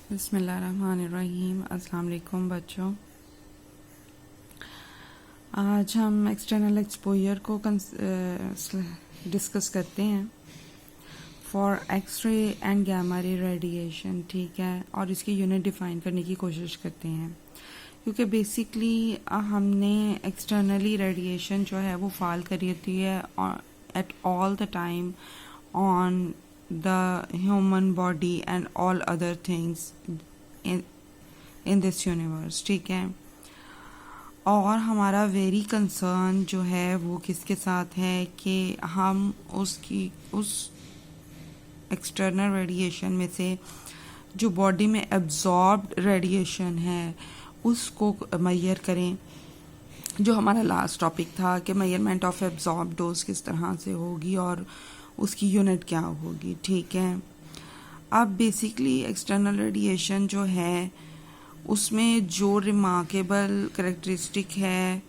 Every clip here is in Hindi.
बिस्मिल्लाहिर्रहमानिर्रहीम। अस्सलाम वालेकुम बच्चों। आज हम एक्सटर्नल एक्सपोजर को डिस्कस करते हैं for X-ray and gamma ray radiation, ठीक है, और इसकी यूनिट डिफाइन करने की कोशिश करते हैं क्योंकि बेसिकली हमने एक्सटर्नली रेडिएशन जो है वो फॉल करी होती है at all the time on the human body and all other things in this universe, ठीक है। और हमारा वेरी कंसर्न जो है वो किसके साथ है कि हम उस एक्सटर्नल रेडिएशन में से जो बॉडी में एब्जॉर्ब्ड रेडिएशन है उसको मेजर करें। जो हमारा लास्ट टॉपिक था कि मेजरमेंट ऑफ एब्जॉर्ब डोज किस तरह से होगी और उसकी यूनिट क्या होगी, ठीक है। अब बेसिकली एक्सटर्नल रेडिएशन जो है उसमें जो रिमार्केबल करेक्टरिस्टिक है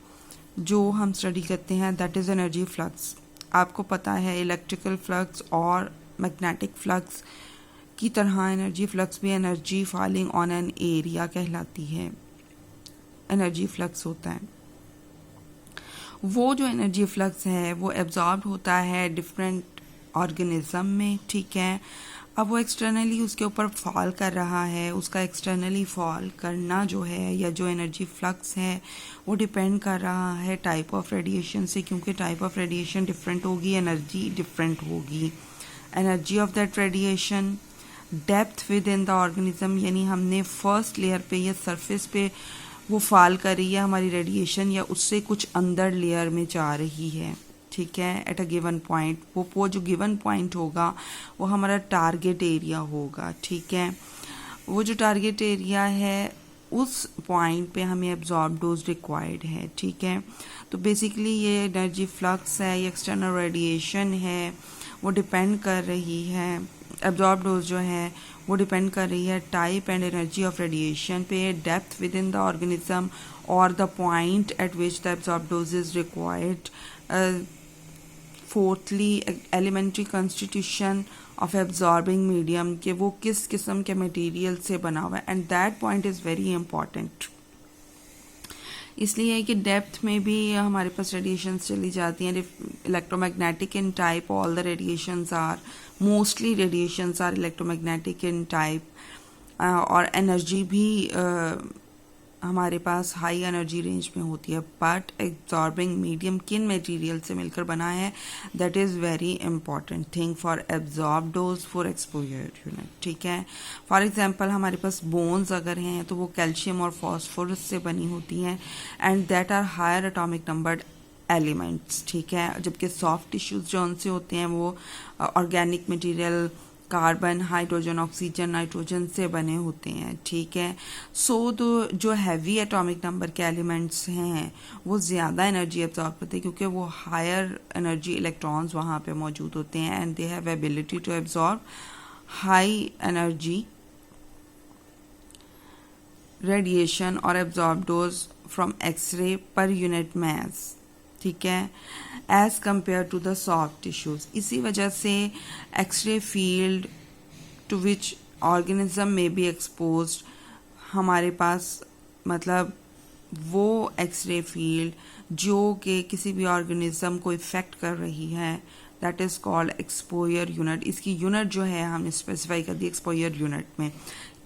जो हम स्टडी करते हैं दैट इज़ एनर्जी फ्लक्स। आपको पता है इलेक्ट्रिकल फ्लक्स और मैग्नेटिक फ्लक्स की तरह एनर्जी फ्लक्स भी energy falling on an area कहलाती है, एनर्जी फ्लक्स होता है। वो जो एनर्जी फ्लक्स है वो एब्जॉर्ब होता है डिफरेंट ऑर्गेनिज्म में, ठीक है। अब वो एक्सटर्नली उसके ऊपर फॉल कर रहा है, उसका एक्सटर्नली फॉल करना जो है या जो एनर्जी फ्लक्स है वो डिपेंड कर रहा है टाइप ऑफ रेडिएशन से, क्योंकि टाइप ऑफ रेडिएशन डिफरेंट होगी, एनर्जी डिफरेंट होगी। Energy of that radiation, depth within the organism, यानी हमने फर्स्ट लेयर पे या सरफेस पे वो फॉल कर रही है हमारी रेडिएशन या उससे कुछ अंदर लेयर में जा रही है, ठीक है, एट अ गिवन पॉइंट। वो जो गिवन पॉइंट होगा वो हमारा टारगेट एरिया होगा, ठीक है। वो जो टारगेट एरिया है उस पॉइंट पे हमें एब्जॉर्ब डोज रिक्वायर्ड है, ठीक है। तो बेसिकली ये एनर्जी फ्लक्स है, ये एक्सटर्नल रेडिएशन है, वो डिपेंड कर रही है, एब्जॉर्ब डोज जो है वो डिपेंड कर रही है type and energy of radiation पे, depth within the organism और the point at which the absorb dose is required. Fourthly elementary constitution of absorbing medium, कि वो किस किस्म के मटेरियल से बना हुआ है, and that point is very important. इसलिए कि डेप्थ में भी हमारे पास रेडिएशंस चली जाती हैं, electromagnetic in type, all the radiations are mostly radiations are electromagnetic in type, और एनर्जी भी हमारे पास हाई एनर्जी रेंज में होती है। बट एब्जॉर्बिंग मीडियम किन मटेरियल से मिलकर बना है that is very important thing for absorb dose for exposure unit, ठीक है। फॉर एग्जांपल हमारे पास बोन्स अगर हैं तो वो कैल्शियम और फॉस्फोरस से बनी होती हैं and that are higher atomic numbered elements, ठीक है। जबकि सॉफ्ट टिश्यूज जो उनसे होते हैं वो organic material, carbon, hydrogen, oxygen, nitrogen से बने होते हैं, ठीक है। सो तो जो हैवी एटॉमिक नंबर के एलिमेंट्स हैं वो ज़्यादा एनर्जी एब्जॉर्ब करते हैं क्योंकि वो हायर एनर्जी इलेक्ट्रॉन्स वहाँ पे मौजूद होते हैं and they have ability to absorb high energy radiation और absorb dose from X ray per unit mass, ठीक है, as compare to the soft tissues. इसी वजह से X ray field to which organism में बी एक्सपोज्ड, हमारे पास मतलब वो एक्सरे फील्ड जो कि किसी भी ऑर्गेनिज्म को इफेक्ट कर रही है that is called exposure unit. इसकी यूनिट जो है हमने स्पेसिफाई कर दी एक्सपोजर यूनिट में।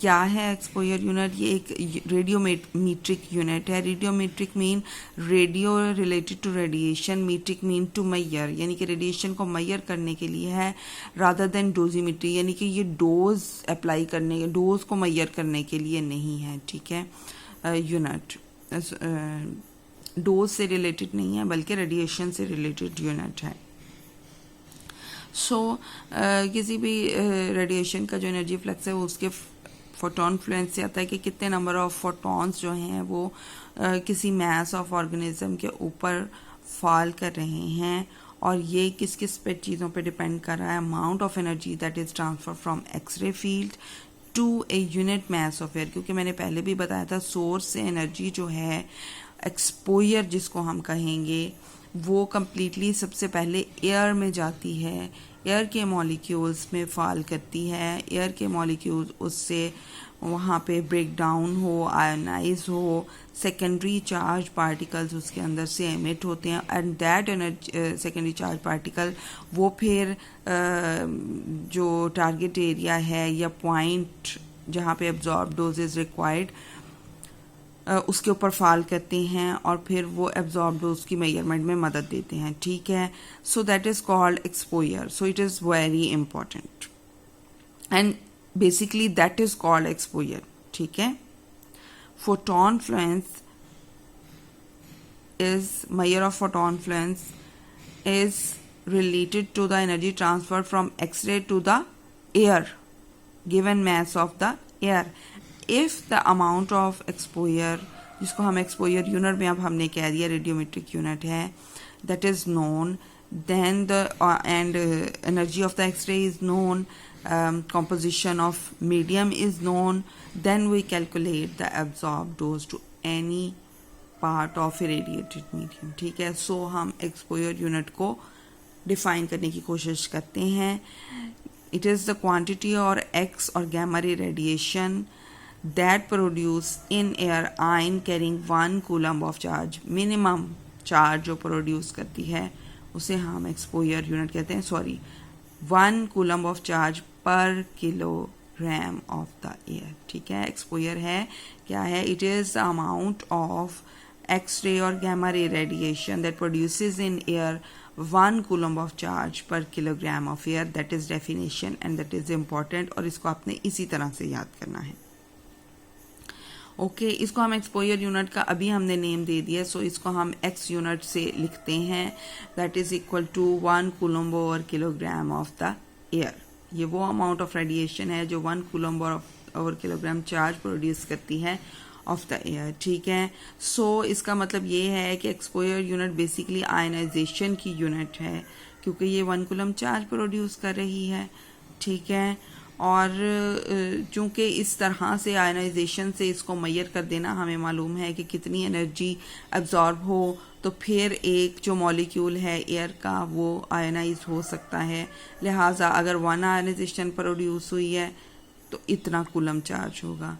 क्या है एक्सपोजर यूनिट? ये एक रेडियोमीट्रिक यूनिट है। Radiometric mean radio related to radiation, metric mean to measure, यानी कि रेडिएशन को मैयर करने के लिए है रादर देन डोजीमीट्री, यानी कि ये डोज अप्लाई करने, डोज को मैयर करने के लिए नहीं है, ठीक है। यूनिट डोज से रिलेटेड नहीं है बल्कि रेडिएशन से रिलेटेड यूनिट है। सो किसी भी रेडिएशन का जो एनर्जी फ्लक्स है वो उसके फोटोन फ्लुएंस से आता है कि कितने नंबर ऑफ फोटॉन्स जो हैं वो किसी मास ऑफ ऑर्गेनिज्म के ऊपर फॉल कर रहे हैं, और ये किस किस पे चीज़ों पे डिपेंड कर रहा है। Amount of energy that is transfer from X-ray field to a unit mass of air, क्योंकि मैंने पहले भी बताया था सोर्स से एनर्जी जो है एक्सपोजर जिसको हम कहेंगे वो कम्प्लीटली सबसे पहले एयर में जाती है। एयर के मॉलिक्यूल्स में फॉल करती है, एयर के मॉलिक्यूल्स उससे वहाँ पे ब्रेक डाउन हो, आयोनाइज हो, सेकेंडरी चार्ज पार्टिकल्स उसके अंदर से एमिट होते हैं, and that energy secondary charge particle वो फिर जो टारगेट एरिया है या पॉइंट जहाँ पे एब्जॉर्ब डोज इज रिक्वायर्ड उसके ऊपर फॉल करते हैं और फिर वो एब्जॉर्ब डोज की मेजरमेंट में मदद देते हैं, ठीक है. So that is called exposure. So it is very important and basically that is called exposure, ठीक है. Photon Fluence is measure of photon influence is related to the energy transferred from X-ray to the air given mass of the air. If the amount of exposure, जिसको हम exposure unit में अब हमने कह दिया radiometric unit है, that is known, then the energy of the X-ray is known, composition of medium is known, then we calculate the absorbed dose to any part of irradiated medium, ठीक है. सो हम एक्सपोजर यूनिट को डिफाइन करने की कोशिश करते हैं. It is the quantity of X or gamma ray radiation that produce in air ion carrying 1 coulomb of charge. Minimum charge जो प्रोड्यूस करती है उसे हम एक्सपोजर यूनिट कहते हैं. 1 coulomb of charge per kilogram of the air, ठीक है. एक्सपोजर है क्या है? It is the amount of X-ray or gamma ray radiation that produces in air 1 coulomb of charge per kilogram of air. That is definition and that is important और इसको आपने इसी तरह से याद करना है. ओके, इसको हम एक्सपोजर यूनिट का अभी हमने नेम दे दिया, सो इसको हम एक्स यूनिट से लिखते हैं. That is equal to 1 coulomb over kilogram of the air. ये वो अमाउंट ऑफ रेडिएशन है जो 1 coulomb over kilogram charge produce करती है ऑफ द एयर, ठीक है. सो इसका मतलब ये है कि एक्सपोजर यूनिट बेसिकली आयनाइजेशन की यूनिट है क्योंकि ये 1 कूलम्ब चार्ज प्रोड्यूस कर रही है, ठीक है. और चूंकि इस तरह से आयनाइजेशन से इसको मैयर कर देना हमें मालूम है कि कितनी एनर्जी एब्जॉर्ब हो, तो फिर एक जो मॉलिक्यूल है एयर का वो आयनाइज हो सकता है. लिहाजा अगर 1 आयनाइजेशन प्रोड्यूस हुई है तो इतना कूलम्ब चार्ज होगा,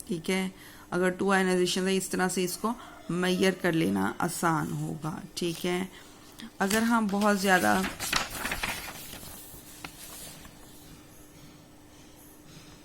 ठीक है. अगर 2 आयनाइजेशन है, इस तरह से इसको मैयर कर लेना आसान होगा, ठीक है. अगर हम बहुत ज़्यादा